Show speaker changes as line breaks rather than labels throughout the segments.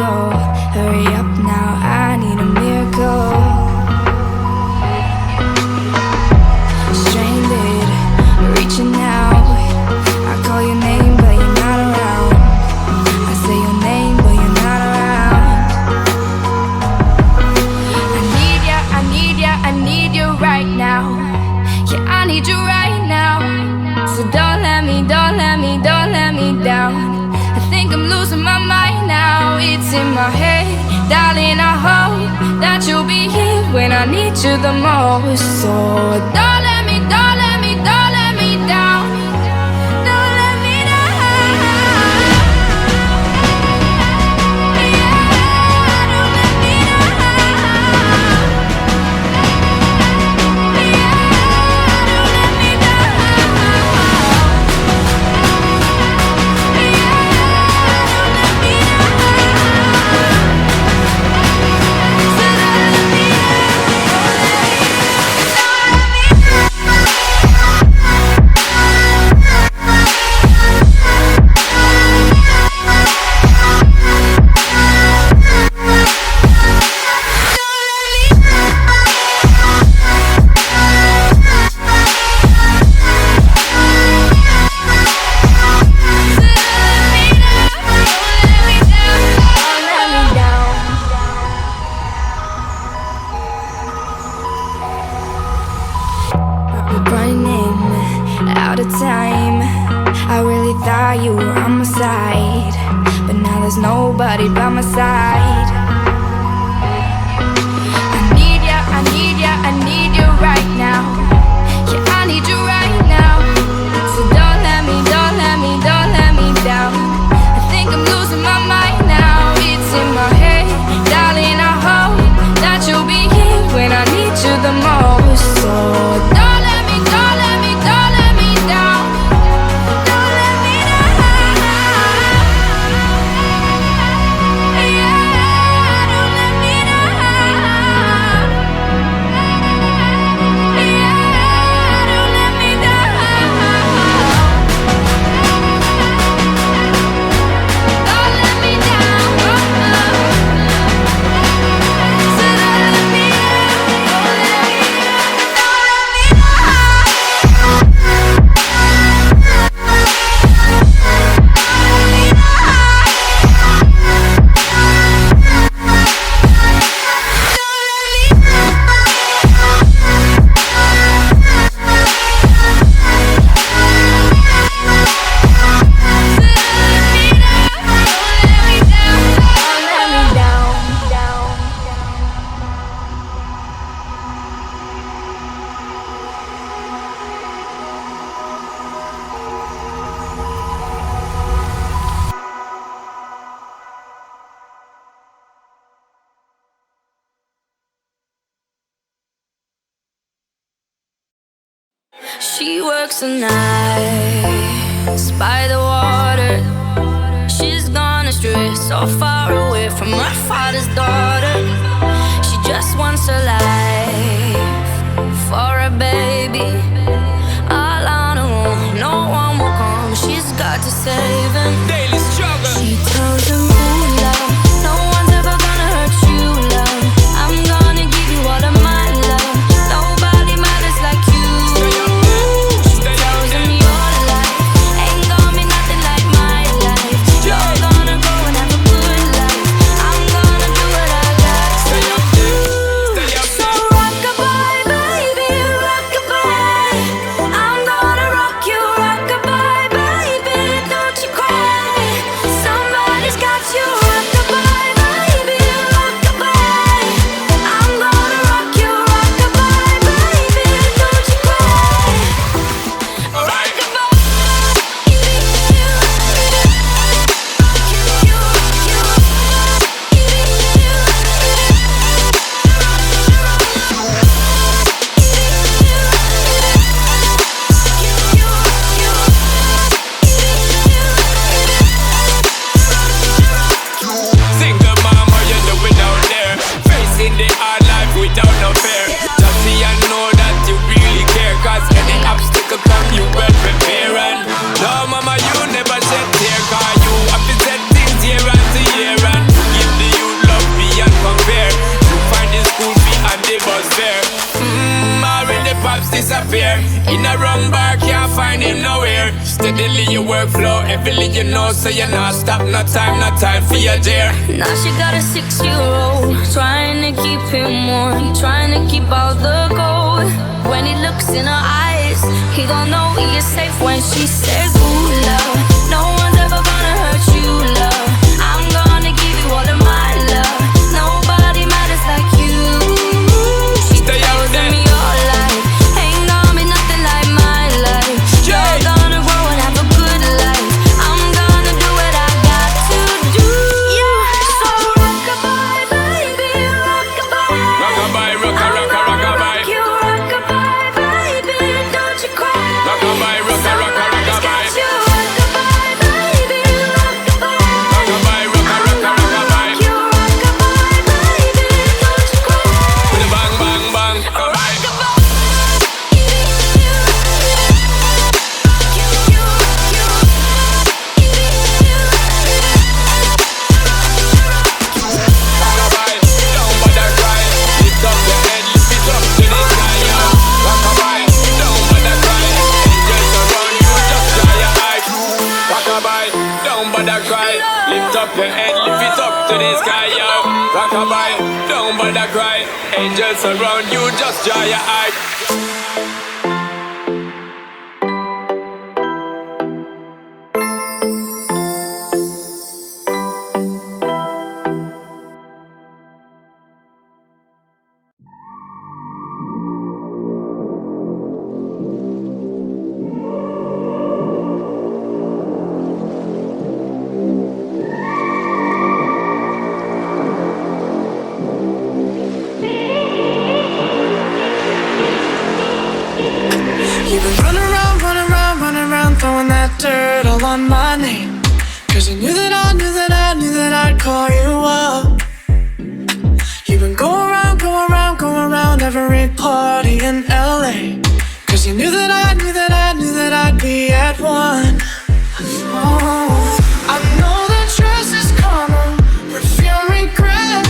go. Hurry up now, I need a miracle. Stranded, reaching out. I call your name, but you're not around. I say your name, but you're not around. I need ya, I need ya, I need you right now. Yeah, I need you right now. So don't let me, don't let me, don't let me down. I think I'm losing my mind now. It's in my head, darling, I hope that you'll be here when I need you the most. So don't let me, don't let me, don't let me down. Don't let me down. Yeah, don't let me down. Yeah, don't let me down. Running out of time. I really thought you were on my side, but now there's nobody by my side. I need ya, I need ya, I need you right now. Yeah, I need you right now. So don't let me, don't let me, don't let me down. I think I'm losing my mind now. It's in my head, darling, I hope that you'll be here when I need you the most. So don't let me, don't let me, don't let me down. Don't let me down. Yeah, don't let me down. Yeah, don't let me down. Don't let me down. So don't let me down. Don't let me She works the nights by the water. She's gone astray, so far away from her father's daughter. She just wants a life for a baby. All on her own, no one will come. She's got to save him. Daily struggle. She tells him, ooh, love, no one's ever gonna hurt you, love. I'm gonna give you all of my love. Nobody matters like you. Rockabye, baby, don't you cry.
In a wrong bar, can't find him nowhere. Steadily your workflow, heavily you know, so you're not stop, no time for your dear.
Now she got a 6-year-old, trying to keep him warm, trying to keep all the gold. When he looks in her eyes, he don't know he is safe when she says, ooh, love, no one's ever gonna hurt you, love. I'm gonna give you all of my love. Nobody matters like you. She stays with me all life. Ain't gonna be nothing like my life. You're gonna grow and have a good life. I'm gonna do what I got to do. So rock-a-bye, baby, rock-a-bye.
Rock-a-bye, rock-a-rock-a-rock-a-bye.
You rock-a-bye, baby, don't you cry.
Rock-a-bye, rock-a-rock-a-rock-a-bye.
You rock-a-bye, baby, rock-a-bye.
Rock-a-bye, rock-a-rock-a-rock-a-bye.
You rock-a-bye, baby, don't you cry.
With a bang, bang, bang, rock-a-bye. Rockabye, don't bother cry. Lift up your head, lift it up to the sky, yo. Rockabye, don't bother cry. Angels around you, just dry your eye.
You've been running around, throwing that dirt all on my name. Cause you knew that I'd call you up. You've been going around every party in LA. Cause you knew that I'd be at one. Oh, I know that dress is karma, perfume regret.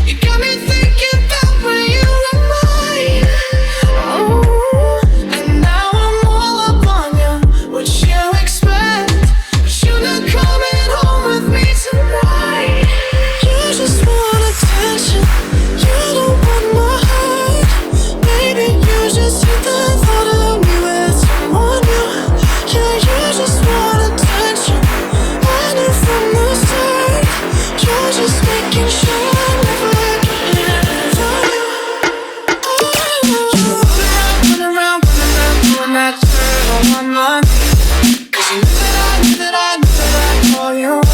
You got me thinking about when you were mine. Oh, and now I'm all up on you. What you expect? You're not coming home with me tonight. You just want attention. You don't want my heart. Baby, you just hate the thought of me with someone new. Yeah, you just want attention. I knew from the start. You're just making sure I never get for you. You're running around, doing that dirt all on my knee. Cause you knew that I'd call you up.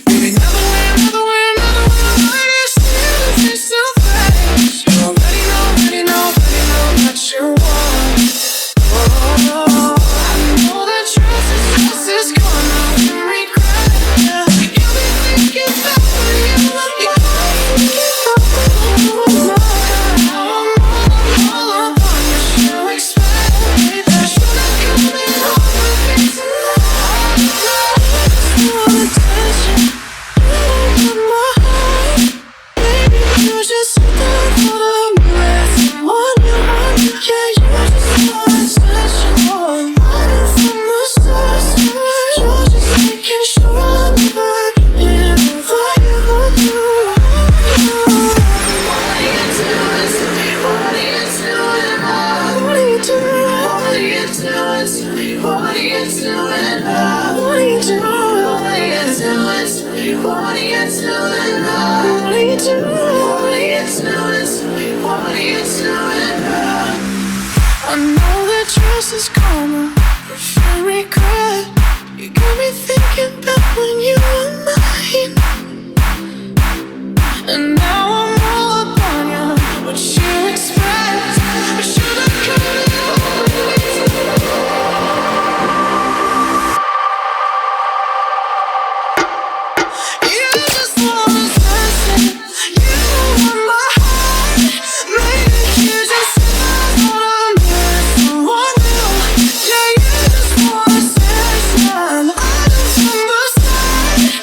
Baby, another way, like it's still face. You already know that you want. Oh, I know that yours is gone. I can regret. Yeah, you be thinking about when you were mine. Now I'm all up on you. You expect me that you're not coming home with me tonight. You want attention. You don't want my heart. Baby, you just hate the thought of me with someone new. Yeah, you just want attention. I knew from the start. You're just making sure I never get over you. What are you doing to me? What are you doing now? What are you doing? What are you doing to me? What are you doing now? What are you doing? What are you doing to me? What are you doing now? What are you doing? What are you doing to me? What are you doing now? I know that dress is karma, perfume regret. You got me thinking about when you were mine. And now I'm all up on you. What you expect? I should've come home. You just want attention. You don't want my heart. Maybe you just thought I'm with someone new. Yeah, you just want attention. I knew from the start.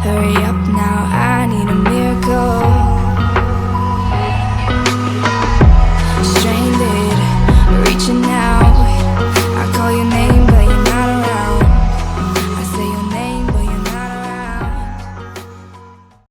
Hurry up now, I need a miracle.